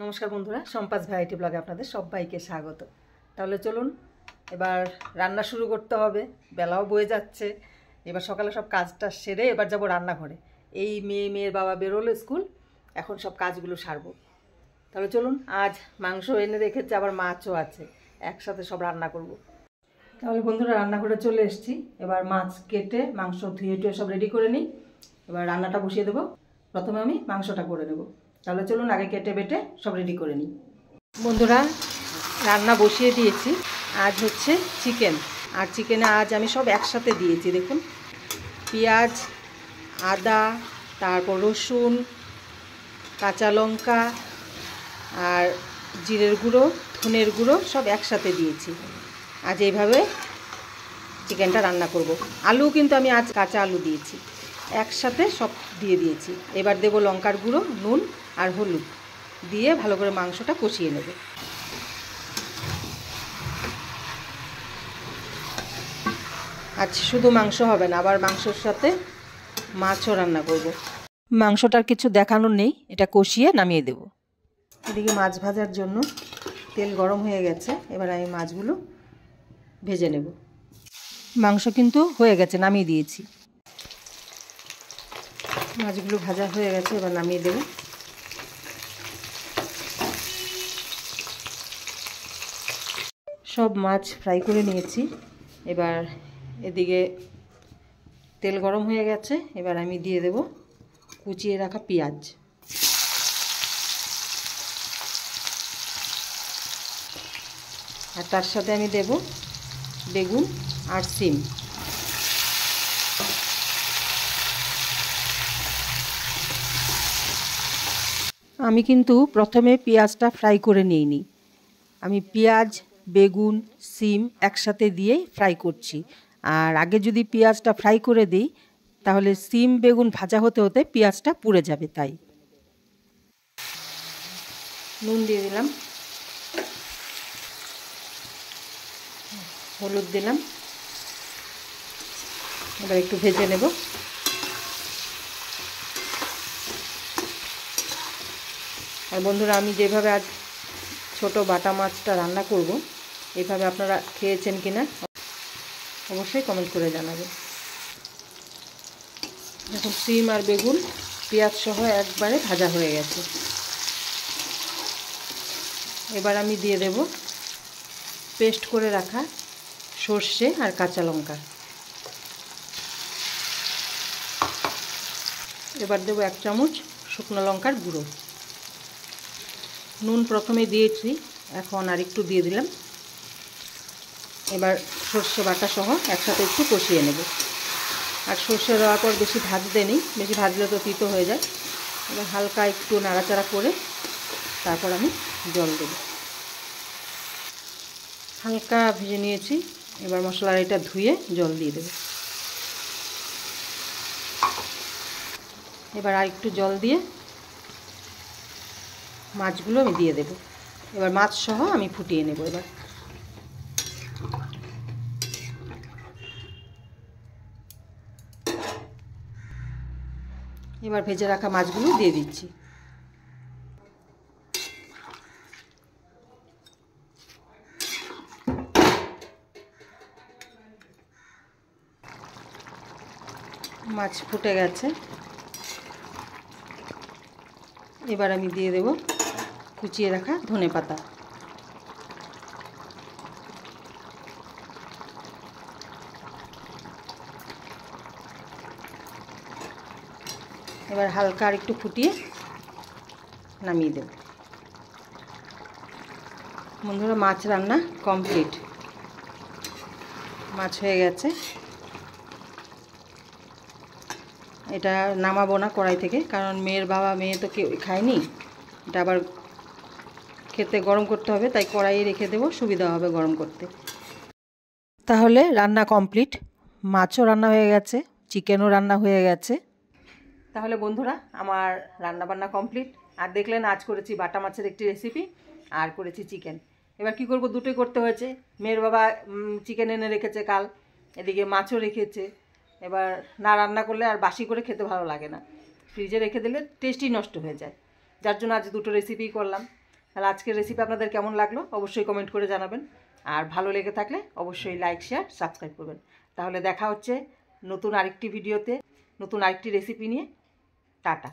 নমস্কার বন্ধুরা, সম্পাস ভ্যারাইটি ব্লগে আপনাদের সবাইকে স্বাগত। তাহলে চলুন এবার রান্না শুরু করতে হবে। বেলাও বয়ে যাচ্ছে। এবার সকালে সব কাজটা সেরে এবার যাব রান্নাঘরে। এই মেয়ের বাবা বেরোলো স্কুল, এখন সব কাজগুলো সারবো। তাহলে চলুন, আজ মাংস এনে রেখেছে, আবার মাছও আছে, একসাথে সব রান্না করব। তাহলে বন্ধুরা রান্নাঘরে চলে এসেছি। এবার মাছ কেটে মাংস ধুয়ে টুয়ে সব রেডি করে নিই। এবার রান্নাটা বসিয়ে দেবো। প্রথমে আমি মাংসটা করে নেব। তাহলে চলুন আগে কেটে বেটে সব রেডি করে নিই। বন্ধুরা রান্না বসিয়ে দিয়েছি। আজ হচ্ছে চিকেন, আর চিকেনে আজ আমি সব একসাথে দিয়েছি। দেখুন, পেঁয়াজ, আদা, তারপর রসুন, কাঁচা লঙ্কা আর জিরের গুঁড়ো, ধনের গুঁড়ো সব একসাথে দিয়েছি। আজ এইভাবে চিকেনটা রান্না করব। আলু কিন্তু আমি আজ কাঁচা আলু দিয়েছি, একসাথে সব দিয়ে দিয়েছি। এবার দেব লঙ্কার গুঁড়ো, নুন আর হলুদ দিয়ে ভালো করে মাংসটা কষিয়ে নেব। আজ শুধু মাংস হবে না, আবার মাংসের সাথে মাছও রান্না করব। মাংসটার কিছু দেখানোর নেই, এটা কষিয়ে নামিয়ে দেব। এদিকে মাছ ভাজার জন্য তেল গরম হয়ে গেছে। এবার আমি মাছগুলো ভেজে নেব। মাংস কিন্তু হয়ে গেছে, নামিয়ে দিয়েছি। মাছগুলো ভাজা হয়ে গেছে, এবার নামিয়ে দেব। সব মাছ ফ্রাই করে নিয়েছি। এবার এদিকে তেল গরম হয়ে গেছে, এবার আমি দিয়ে দেব কুচিয়ে রাখা পেঁয়াজ। আর তার সাথে আমি দেব বেগুন আর সিম। আমি কিন্তু প্রথমে পেঁয়াজটা ফ্রাই করে নিইনি। আমি পেঁয়াজ, বেগুন, সিম একসাথে দিয়েই ফ্রাই করছি। আর আগে যদি পেঁয়াজটা ফ্রাই করে দিই তাহলে সিম বেগুন ভাজা হতে হতে পেঁয়াজটা পুড়ে যাবে। তাই নুন দিয়ে দিলাম, হলুদ দিলাম। এবার একটু ভেজে নেব। আর বন্ধুরা, আমি যেভাবে আজ ছোট বাটা মাছটা রান্না করব, এইভাবে আপনারা খেয়েছেন কিনা অবশ্যই কমেন্ট করে জানাবেন। দেখুন, সিম আর বেগুন পেঁয়াজ সহ একবারে ভাজা হয়ে গেছে। এবার আমি দিয়ে দেব পেস্ট করে রাখা সর্ষে আর কাঁচা লঙ্কা। এবার দেব 1 চামচ শুকনো লঙ্কার গুঁড়ো। নুন প্রথমে দিয়েছি, এখন আর একটু দিয়ে দিলাম। এবার সর্ষে বাটা সহ একসাথে একটু কষিয়ে নেব। আর সর্ষে দেওয়ার পর বেশি ভাজতে নেই, বেশি ভাজলে তো তিতো হয়ে যায়। এবার হালকা একটু নাড়াচাড়া করে তারপর আমি জল দেব। হালকা ভেজে নিয়েছি, এবার মশলার এটা ধুয়ে জল দিয়ে দেব। এবার আর একটু জল দিয়ে মাছগুলো আমি দিয়ে দেব। এবার মাছ সহ আমি ফুটিয়ে নেব। এবার ভেজে রাখা মাছগুলো দিয়ে দিচ্ছি। মাছ ফুটে গেছে, এবার আমি দিয়ে দেব কুচিয়ে রাখা ধনেপাতা। এবার হালকা আর একটু ফুটিয়ে নামিয়ে দেব। বন্ধুরা, মাছ রান্না কমপ্লিট। মাছ হয়ে গেছে। এটা নামাবো না কড়াই থেকে, কারণ মেয়ে তো কেউ খায়নি। এটা আবার খেতে গরম করতে হবে, তাই কড়াইয়ে রেখে দেবো, সুবিধা হবে গরম করতে। তাহলে রান্না কমপ্লিট। মাছও রান্না হয়ে গেছে, চিকেনও রান্না হয়ে গেছে। তাহলে বন্ধুরা, আমার রান্না বান্না কমপ্লিট। আর দেখলেন আজ করেছি বাটা মাছের একটি রেসিপি, আর করেছি চিকেন। এবার কি করব, দুটোই করতে হয়েছে। মেয়ের বাবা চিকেন এনে রেখেছে কাল, এদিকে মাছও রেখেছে। এবার না রান্না করলে আর বাসি করে খেতে ভালো লাগে না, ফ্রিজে রেখে দিলে টেস্টই নষ্ট হয়ে যায়। যার জন্য আজ দুটো রেসিপি করলাম। তাহলে আজকের রেসিপি আপনাদের কেমন লাগলো অবশ্যই কমেন্ট করে জানাবেন, আর ভালো লেগে থাকলে অবশ্যই লাইক শেয়ার সাবস্ক্রাইব করবেন। তাহলে দেখা হচ্ছে নতুন আরেকটি ভিডিওতে, নতুন আরেকটি রেসিপি নিয়ে। টাটা।